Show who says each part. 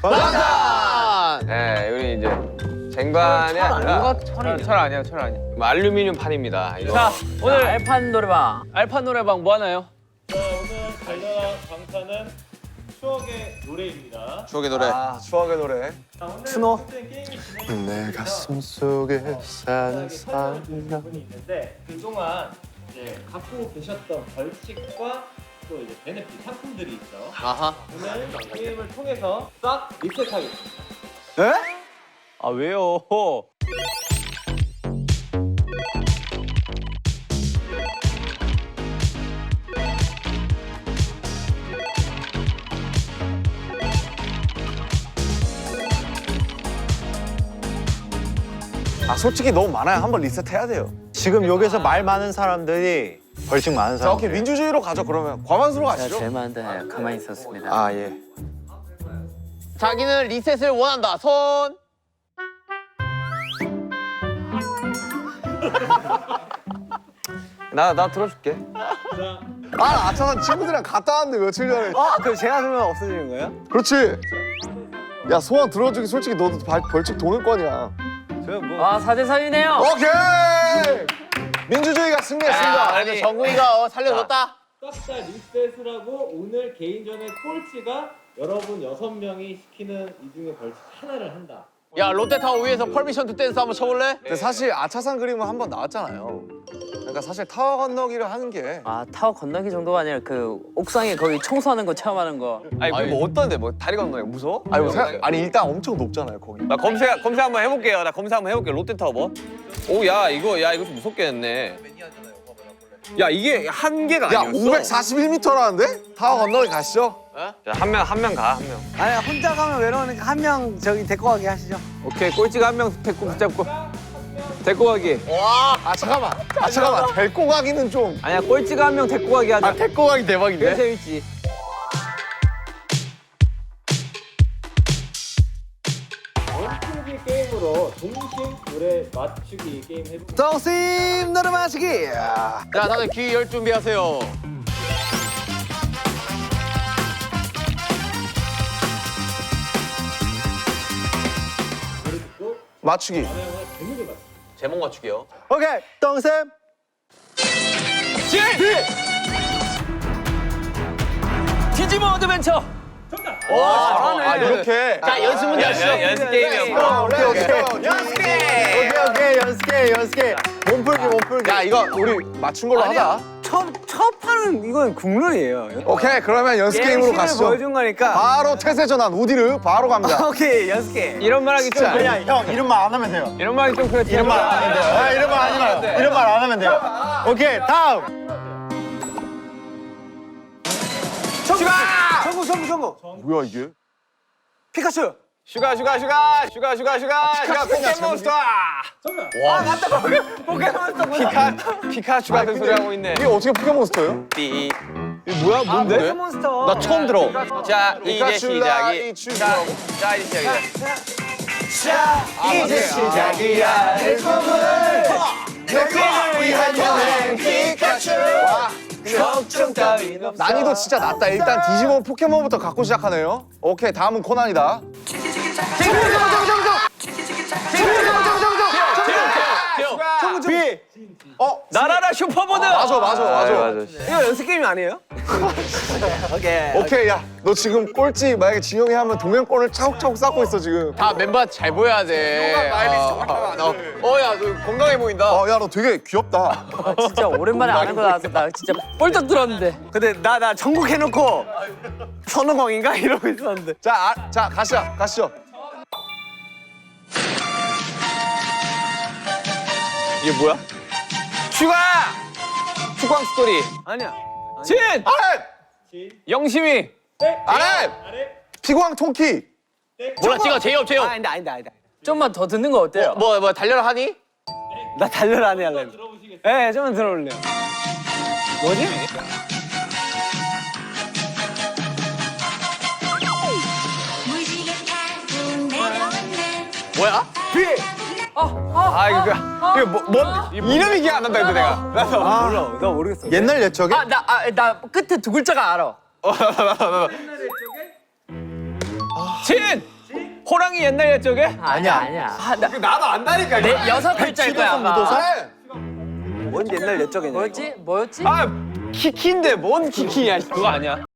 Speaker 1: 방탄! 네, 우리 이제 쟁반이 아니라
Speaker 2: 철 아니야, 철 아니야.
Speaker 1: 알루미늄 판입니다. 이거.
Speaker 2: 자, 오늘
Speaker 3: 알판 노래방.
Speaker 2: 알판 노래방 뭐 하나요?
Speaker 4: 오늘 달려라 방탄은 추억의 노래입니다.
Speaker 5: 추억의 노래.
Speaker 6: 추억의 노래.
Speaker 4: 자, 오늘
Speaker 6: 추노.
Speaker 4: 게임이
Speaker 6: 내 가슴 속에 사는 사람.
Speaker 4: 부분이 있는데 그동안 이제 갖고 계셨던 벌칙과 또 이제 베네핏 상품들이 있죠.
Speaker 1: 아하.
Speaker 4: 오늘 게임을 통해서 싹 리셋하겠습니다.
Speaker 2: 아, 왜요?
Speaker 6: 아 솔직히 너무 많아요. 한번 리셋해야 돼요. 지금 여기서 말 많은 사람들이 벌칙 많은 사람. 오케이 민주주의로 가죠 그러면. 과반수로 가시죠.
Speaker 3: 제일 많은데 가만히 있었습니다.
Speaker 6: 아 예.
Speaker 1: 자기는 리셋을 원한다. 손. 나 들어줄게.
Speaker 4: 자,
Speaker 6: 아 아차산 친구들이랑 갔다 왔는데 며칠 전에.
Speaker 5: 그럼 제가 그러면 없어지는 거예요?
Speaker 6: 그렇지. 야 소원 들어주기 솔직히 너도 벌칙 도는권이야.
Speaker 3: 아 4대3이네요.
Speaker 6: 오케이. 민주주의가 승리했습니다.
Speaker 1: 그래도 정국이가 살려줬다.
Speaker 4: 싹 다 리셋을 하고 오늘 개인전의 꼴찌가 여러분 6명이 시키는 이 중에 벌칙 하나를 한다.
Speaker 1: 야, 롯데타워 위에서 퍼미션 투 댄스 한번 쳐볼래?
Speaker 6: 근데 사실 아차산 그림은 한 번 나왔잖아요. 그러니까 사실 타워 건너기를 하는 게.
Speaker 3: 아 타워 건너기 정도가 아니라 그 옥상에 거기 청소하는 거 체험하는 거.
Speaker 1: 아니, 뭐 어떤데? 뭐 다리 건너기 무서워?
Speaker 6: 아니 일단 엄청 높잖아요 거기.
Speaker 1: 나 검색 한번 해볼게요. 나 검색 한번 해볼게. 롯데타워 뭐? 오, 야 이거 좀 무섭게 했네. 야, 이게 한계가
Speaker 6: 야
Speaker 1: 아니었어.
Speaker 6: 541m라는데? 타워 건너기 가시죠.
Speaker 1: 한 명 가, 한 명.
Speaker 5: 아니 혼자 가면 외로우니까 한 명 저기 데리고 가게 하시죠.
Speaker 2: 오케이, 꼴찌가 한 명 데리고 붙잡고. 데리고 가기.
Speaker 6: 아 잠깐만. 데리고 가기는 좀.
Speaker 2: 아니야, 꼴찌가 한 명 데리고 가기 하자.
Speaker 6: 데리고 가기
Speaker 2: 그게
Speaker 6: 대박인데?
Speaker 2: 재밌지.
Speaker 4: 원투기 게임으로 동심 노래 맞추기 게임 해보겠습니다.
Speaker 5: 동심 노래 마시기.
Speaker 1: 자, 다들 귀 열 준비하세요.
Speaker 4: 노래 듣고
Speaker 6: 맞추기.
Speaker 4: 방향을 제목을 맞추기.
Speaker 1: 제목 맞추기요.
Speaker 6: 오케이. 동샘.
Speaker 2: 디지몬 어드벤처.
Speaker 6: 아 이렇게.
Speaker 1: 자, 연습 문제 하시죠. 연습 게임이요.
Speaker 6: 오케이. 연습 게임. 몸풀기. 야 이거 우리 맞춘 걸로 하자.
Speaker 5: 첫 판은 이건 국룰이에요.
Speaker 6: 오케이 그러면 연습 게임으로 가시죠.
Speaker 5: 보여준 거니까.
Speaker 6: 바로 태세 전환 우디르 바로 갑니다.
Speaker 5: 오케이 연습 게임.
Speaker 2: 이런 말 하기 좀.
Speaker 6: 아니야 형 이름만 안 하면 돼요.
Speaker 2: 이런 말 하기 좀 그렇지.
Speaker 6: 이름만 안 하면 돼요. 이름만 하지 마요. 이름만 안 하면 돼요. 오케이 다음.
Speaker 5: 성구.
Speaker 6: 뭐야 이게?
Speaker 5: 피카츄.
Speaker 1: 슈가 포켓몬스터.
Speaker 4: 정답!
Speaker 1: 피카츄 같은 소리 하고 있네.
Speaker 6: 이게 어떻게 포켓몬스터예요?
Speaker 1: 띠.
Speaker 6: 이게 뭐야 뭔데?
Speaker 5: 포켓몬스터.
Speaker 1: 나 처음 들어. 자, 이제 시작이.
Speaker 6: 추가고.
Speaker 1: 자, 이제 시작이다.
Speaker 6: 이제 시작이야. 내 꿈을 너를 위한 여행 피카츄.
Speaker 1: 걱정 따윈 없어.
Speaker 6: 난이도 진짜 낮다. 일단 디지몬 포켓몬부터 갖고 시작하네요. 오케이 다음은 코난이다.
Speaker 5: 비.
Speaker 2: 나라라 슈퍼보드.
Speaker 6: 맞아.
Speaker 5: 이거 연습 게임이 아니에요?
Speaker 6: 오케이 야 너 지금 꼴찌 만약에 진영이 하면 동행권을 차곡차곡 쌓고 있어 지금.
Speaker 1: 다 멤버한테 잘 보여야 돼. 야, 너 건강해 보인다.
Speaker 6: 야 너 되게 귀엽다.
Speaker 3: 아, 진짜 오랜만에 안 한 거 나와서 나 진짜 뻘떡 들었는데.
Speaker 5: 근데 나 전국 해놓고 선우광인가 이러고 있었는데.
Speaker 6: 자 가시죠.
Speaker 1: 이게 뭐야? 축광 스토리.
Speaker 5: 아니야.
Speaker 2: 진.
Speaker 6: 아래
Speaker 2: 영심이.
Speaker 6: 아래 피광 통키.
Speaker 1: 몰라, 제이홉.
Speaker 5: 아니다.
Speaker 3: 좀만 더 듣는 거 어때요?
Speaker 1: 뭐 달려라 하니?
Speaker 5: 나 달려라 안 해 할래.
Speaker 4: 들어보시겠어요?
Speaker 5: 예, 좀만 들어올래요. 뭐지?
Speaker 7: 무지개 타고 내려오는
Speaker 1: 뭐야? 이거 이름이 기억 안 난다 근데 내가.
Speaker 5: 몰라. 나 모르겠어.
Speaker 6: 옛날 옛적에?
Speaker 3: 나 끝에 두 글자가 알아.
Speaker 2: 진.
Speaker 1: 호랑이 옛날 옛적에?
Speaker 3: 아니야.
Speaker 1: 나도 안다니까.
Speaker 3: 네, 6글자일 거야 아마.
Speaker 5: 뭔 옛날 옛적이냐?
Speaker 3: 뭐였지?
Speaker 1: 아 키키인데 뭔 키키야? 그거 아니야.